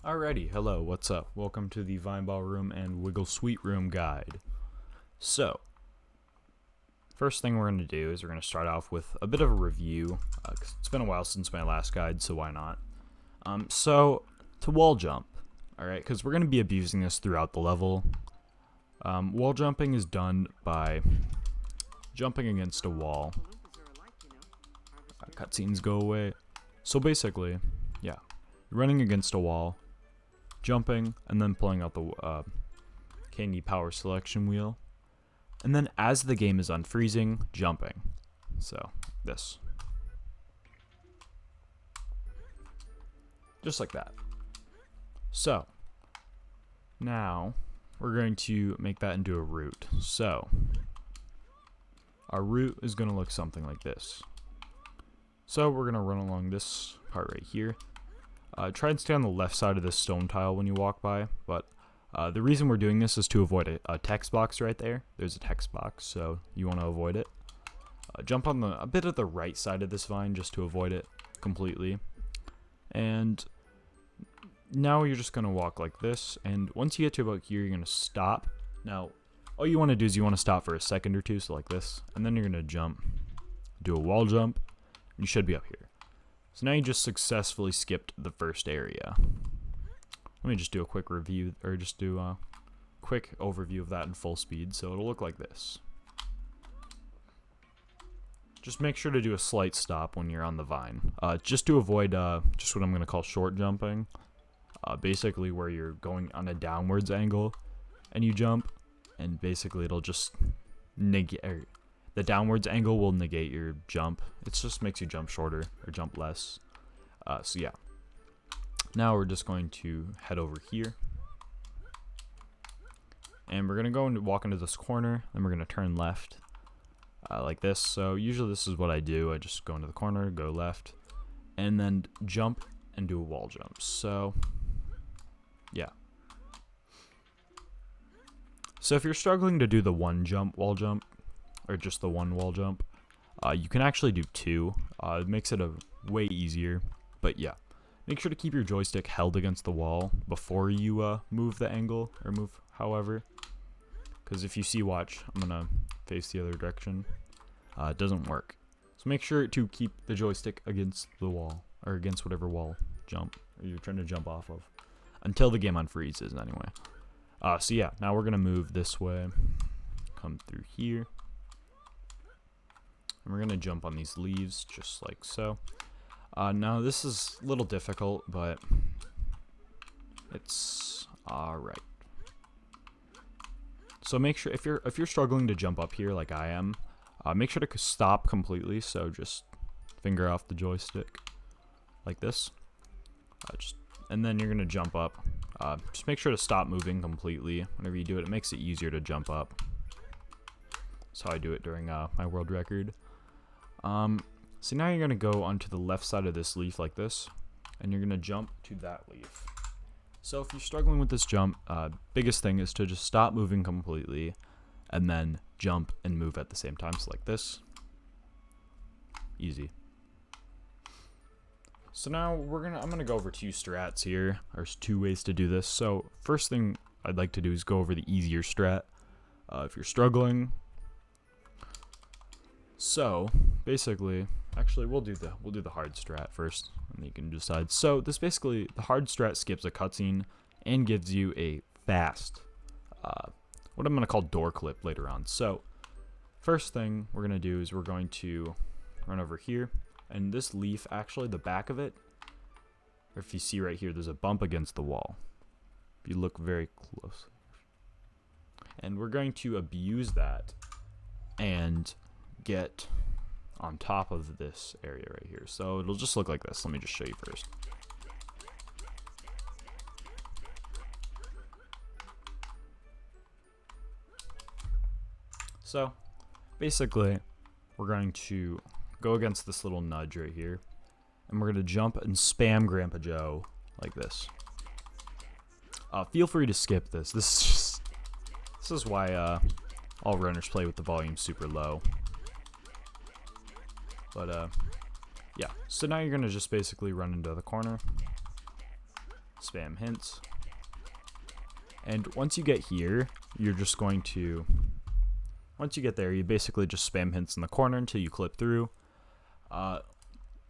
Alrighty, hello, what's up? Welcome to the Vineball Room and Wiggle Sweet Room guide. So, first thing we're going to do is we're going to start off with a bit of a review, 'cause it's been a while since my last guide, so why not? So, to wall jump, alright, because we're going to be abusing this throughout the level. Wall jumping is done by jumping against a wall. Cutscenes go away. So basically, yeah, you're running against a wall, jumping, and then pulling out the candy power selection wheel. And then as the game is unfreezing, jumping. So, this. Just like that. So, now, we're going to make that into a route. So, our route is going to look something like this. So, we're going to run along this part right here. Try and stay on the left side of this stone tile when you walk by, but the reason we're doing this is to avoid a text box right there. There's a text box, so you want to avoid it. Jump on a bit of the right side of this vine just to avoid it completely. And now you're just going to walk like this, and once you get to about here, you're going to stop. Now, all you want to do is you want to stop for a second or two, so like this, and then you're going to jump, do a wall jump, and you should be up here. So now you just successfully skipped the first area. Let me just do a quick review, or just do a quick overview of that in full speed. So it'll look like this. Just make sure to do a slight stop when you're on the vine. Just to avoid just what I'm going to call short jumping. Basically where you're going on a downwards angle and you jump, and basically it'll just negate. The downwards angle will negate your jump. It just makes you jump shorter or jump less. So yeah. Now we're just going to head over here. And we're going to go and walk into this corner. Then we're going to turn left like this. So usually this is what I do. I just go into the corner, go left, and then jump and do a wall jump. So yeah. So if you're struggling to do the one jump wall jump, or just the one wall jump, you can actually do two. It makes it way easier, but yeah, make sure to keep your joystick held against the wall before you move the angle, or move however, because if you see, watch, I'm gonna face the other direction, it doesn't work. So make sure to keep the joystick against the wall, or against whatever wall jump or you're trying to jump off of, until the game unfreezes anyway. So yeah, now we're gonna move this way, come through here. And we're going to jump on these leaves, just like so. Now, this is a little difficult, but it's alright. So make sure, if you're struggling to jump up here like I am, make sure to stop completely. So just finger off the joystick, like this. And then you're going to jump up. Just make sure to stop moving completely whenever you do it. It makes it easier to jump up. That's how I do it during my world record. So now you're going to go onto the left side of this leaf like this, and you're going to jump to that leaf. So if you're struggling with this jump, biggest thing is to just stop moving completely, and then jump and move at the same time, so like this. Easy. So now I'm going to go over two strats here. There's two ways to do this. So first thing I'd like to do is go over the easier strat. If you're struggling, so basically, actually we'll do the hard strat first, and you can decide. So this basically, the hard strat skips a cutscene and gives you a fast, what I'm gonna call door clip later on. So first thing we're gonna do is we're going to run over here, and this leaf, actually the back of it, or if you see right here, there's a bump against the wall. If you look very close, and we're going to abuse that and get on top of this area right here. So it'll just look like this. Let me just show you first. So basically, we're going to go against this little nudge right here, and we're going to jump and spam Grandpa Joe like this. Feel free to skip this. This is why all runners play with the volume super low. But yeah, so now you're gonna just basically run into the corner. spam hints. And once you get here, you're just going to, once you get there, you basically just spam hints in the corner until you clip through.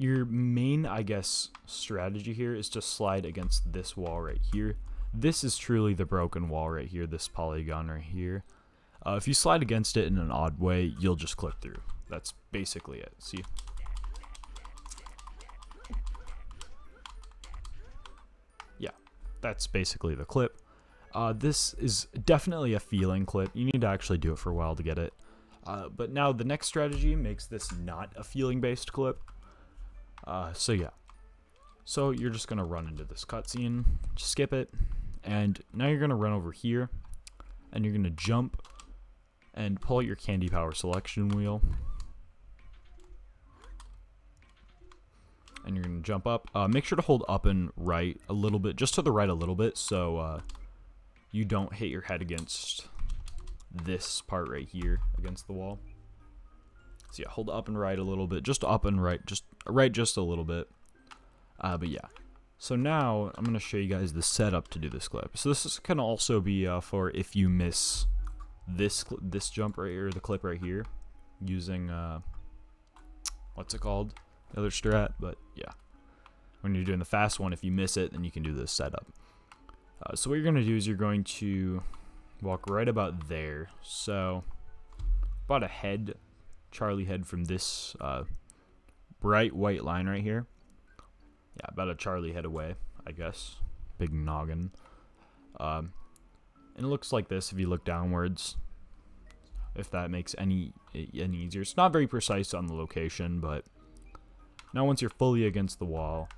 Your main, I guess, strategy here is to slide against this wall right here. This is truly the broken wall right here, this polygon right here. If you slide against it in an odd way, you'll just clip through. That's basically it. See? Yeah, that's basically the clip. This is definitely a feeling clip. You need to actually do it for a while to get it. But now the next strategy makes this not a feeling-based clip. So yeah. So you're just going to run into this cutscene, skip it, and now you're going to run over here, and you're going to jump and pull out your candy power selection wheel. And you're going to jump up. Make sure to hold up and right a little bit, just to the right a little bit, so you don't hit your head against this part right here, against the wall. So yeah, hold up and right a little bit, just up and right, just right just a little bit. But yeah. So now I'm going to show you guys the setup to do this clip. So this can also be for if you miss this jump right here, the clip right here, using what's it called? The other strat. But yeah, when you're doing the fast one, if you miss it, then you can do this setup. So what you're going to do is you're going to walk right about there. So about a head, Charlie head from this bright white line right here. Yeah, about a Charlie head away, I guess. Big noggin. And it looks like this if you look downwards. If that makes any easier. It's not very precise on the location, but now once you're fully against the wall,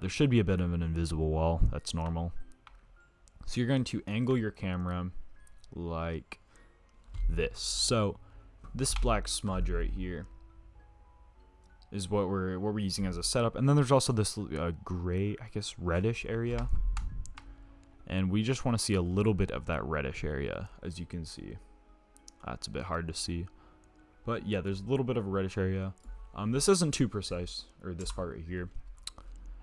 there should be a bit of an invisible wall. That's normal. So you're going to angle your camera like this. So this black smudge right here is what we're using as a setup, and then there's also this gray, I guess, reddish area, and we just want to see a little bit of that reddish area. As you can see, that's a bit hard to see, but yeah, there's a little bit of a reddish area. This isn't too precise, or this part right here.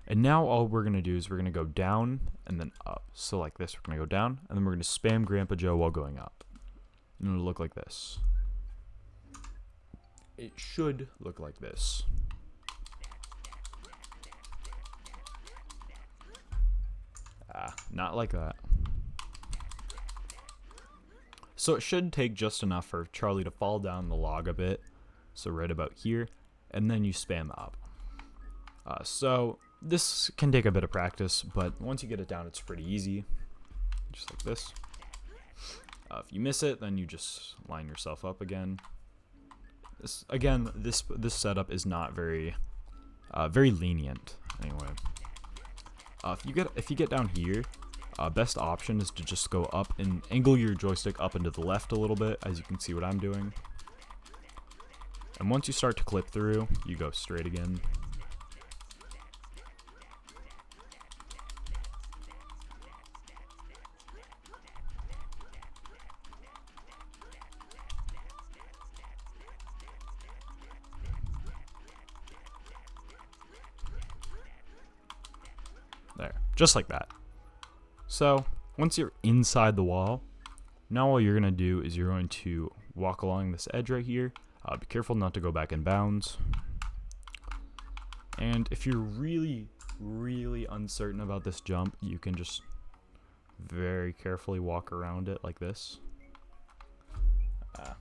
And now all we're gonna do is we're gonna go down and then up. So like this, we're gonna go down, and then we're gonna spam Grandpa Joe while going up, and it'll look like this. It should look like this. Not like that. So it should take just enough for Charlie to fall down the log a bit. So right about here, and then you spam up. So this can take a bit of practice, but once you get it down, it's pretty easy. Just like this. If you miss it, then you just line yourself up again. This setup is not very lenient anyway. If you get down here, best option is to just go up and angle your joystick up into the left a little bit, as you can see what I'm doing. And once you start to clip through, you go straight again. There, just like that. So once you're inside the wall, now all you're going to do is you're going to walk along this edge right here. Be careful not to go back in bounds. And if you're really, really uncertain about this jump, you can just very carefully walk around it like this. You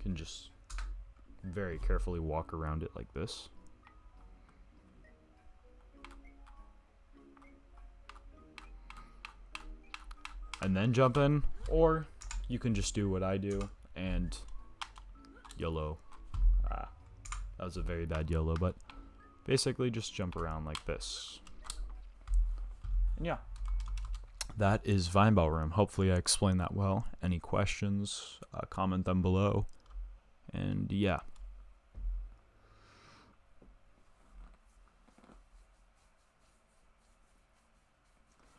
can just very carefully walk around it like this. And then jump in, or you can just do what I do and YOLO. That was a very bad YOLO, but basically just jump around like this. And yeah, that is Vineball Room. Hopefully I explained that well. Any questions, comment them below. And yeah.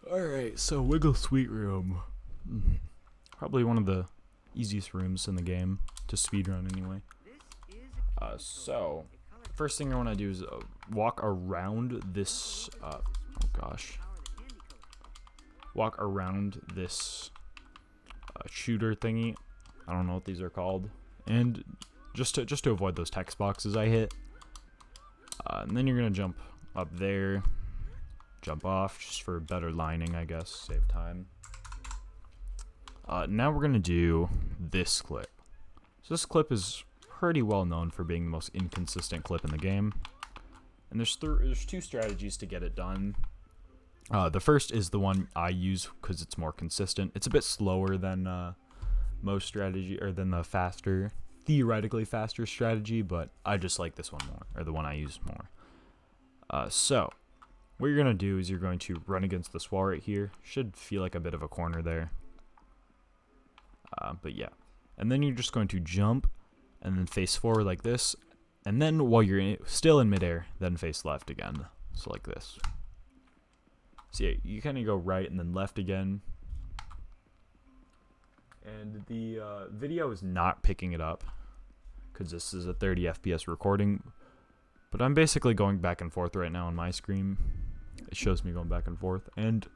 Alright, so Wiggle Sweet Room. Probably one of the easiest rooms in the game to speedrun anyway. So, first thing I want to do is walk around this, oh gosh, walk around this shooter thingy. I don't know what these are called. And just to avoid those text boxes I hit. And then you're going to jump up there. Jump off just for better lining, I guess. Save time. Now we're going to do this clip. So this clip is pretty well known for being the most inconsistent clip in the game. And there's two strategies to get it done. The first is the one I use because it's more consistent. It's a bit slower than most strategy, or than the faster, theoretically faster strategy, but I just like this one more, or the one I use more. So what you're gonna do is you're going to run against this wall right here. Should feel like a bit of a corner there. But yeah, and then you're just going to jump and then face forward like this, and then while you're still in midair, then face left again. So like this. So yeah, you kind of go right and then left again. And the video is not picking it up because this is a 30 FPS recording. But I'm basically going back and forth right now on my screen. It shows me going back and forth. And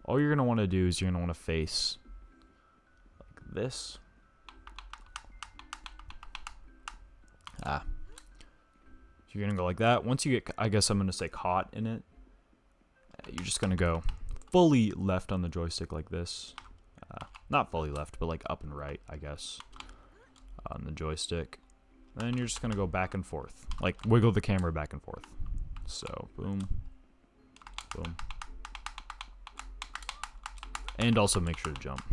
all you're going to want to do is you're going to want to face like this. So you're going to go like that. Once you get, I guess I'm going to say caught in it, you're just going to go fully left on the joystick like this. Not fully left, but like up and right, I guess, on the joystick. And then you're just going to go back and forth. Like, wiggle the camera back and forth. So, boom. Boom. And also make sure to jump.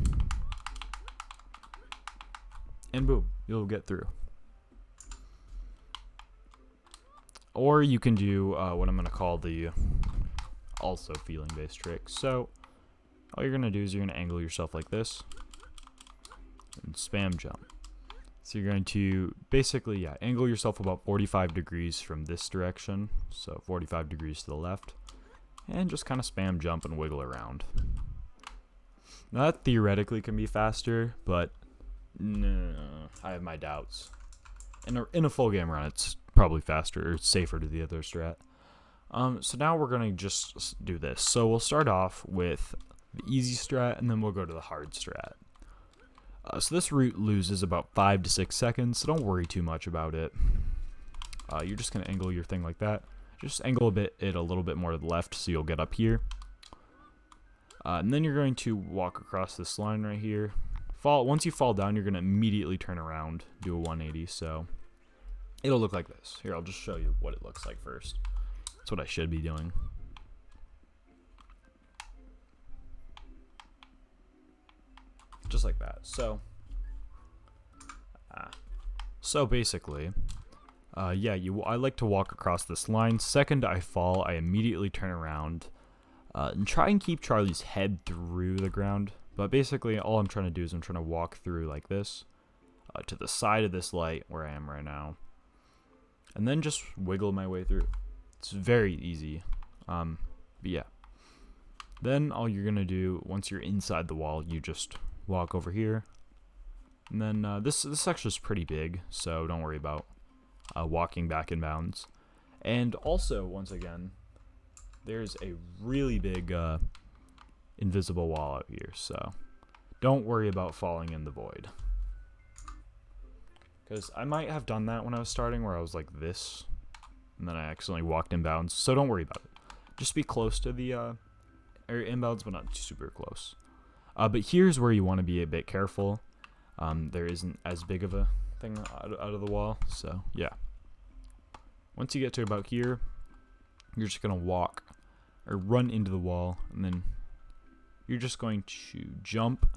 And boom, you'll get through. Or you can do what I'm going to call the also feeling-based trick. So, all you're going to do is you're going to angle yourself like this. And spam jump. So you're going to basically, yeah, angle yourself about 45 degrees from this direction. So 45 degrees to the left. And just kind of spam jump and wiggle around. Now that theoretically can be faster, but no, I have my doubts. In a full game run, it's probably faster or safer to the other strat. So now we're going to just do this. So we'll start off with the easy strat, and then we'll go to the hard strat. So this route loses about 5 to 6 seconds, so don't worry too much about it. You're just going to angle your thing like that. Just angle it a little bit more to the left so you'll get up here. And then you're going to walk across this line right here. Once you fall down, you're going to immediately turn around, do a 180, so it'll look like this. Here, I'll just show you what it looks like first. That's what I should be doing. Just like that. So basically, yeah, I like to walk across this line. Second I fall, I immediately turn around and try and keep Charlie's head through the ground. But basically, all I'm trying to do is I'm trying to walk through like this to the side of this light where I am right now, and then just wiggle my way through. It's very easy. But yeah. Then all you're gonna do once you're inside the wall, you just walk over here, and then this section is pretty big, so don't worry about walking back in bounds. And also, once again, there's a really big invisible wall out here, so don't worry about falling in the void. Because I might have done that when I was starting, where I was like this, and then I accidentally walked in bounds, so don't worry about it. Just be close to the inbounds, but not super close. But here's where you want to be a bit careful. There isn't as big of a thing out of the wall, so yeah. Once you get to about here, you're just going to walk or run into the wall, and then you're just going to jump,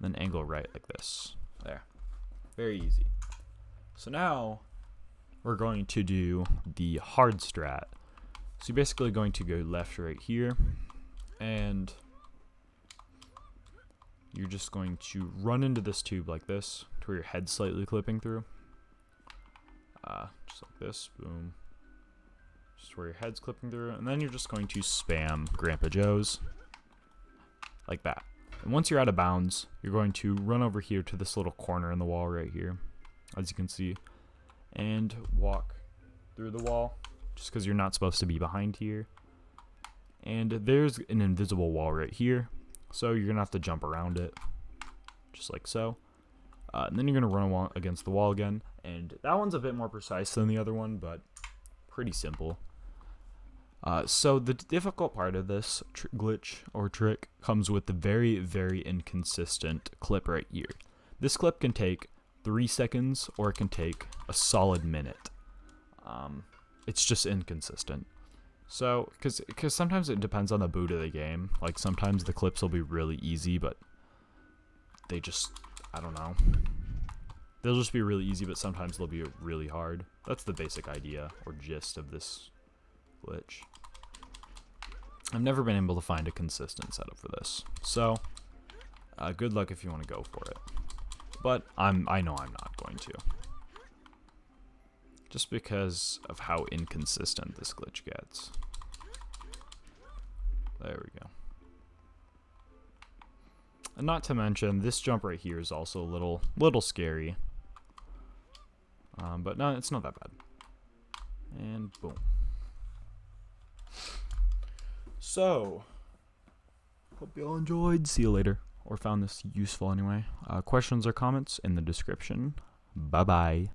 and then angle right like this. There. Very easy. So now we're going to do the hard strat. So you're basically going to go left right here, and you're just going to run into this tube like this, to where your head's slightly clipping through. Just like this, boom. Just where your head's clipping through, and then you're just going to spam Grandpa Joe's, like that. And once you're out of bounds, you're going to run over here to this little corner in the wall right here, as you can see, and walk through the wall, just because you're not supposed to be behind here. And there's an invisible wall right here, so you're gonna have to jump around it, just like so. And then you're gonna run against the wall again, and that one's a bit more precise than the other one, but pretty simple. So the difficult part of this glitch or trick comes with the very, very inconsistent clip right here. This clip can take 3 seconds or it can take a solid minute. It's just inconsistent. So, because sometimes it depends on the boot of the game. Like, sometimes the clips will be really easy, but they just, I don't know. They'll just be really easy, but sometimes they'll be really hard. That's the basic idea or gist of this glitch. I've never been able to find a consistent setup for this. So, good luck if you want to go for it. But I know I'm not going to. Just because of how inconsistent this glitch gets. There we go. And not to mention, this jump right here is also a little scary. But no, it's not that bad. And boom. So, hope you all enjoyed. See you later. Or found this useful anyway. Questions or comments in the description. Bye-bye.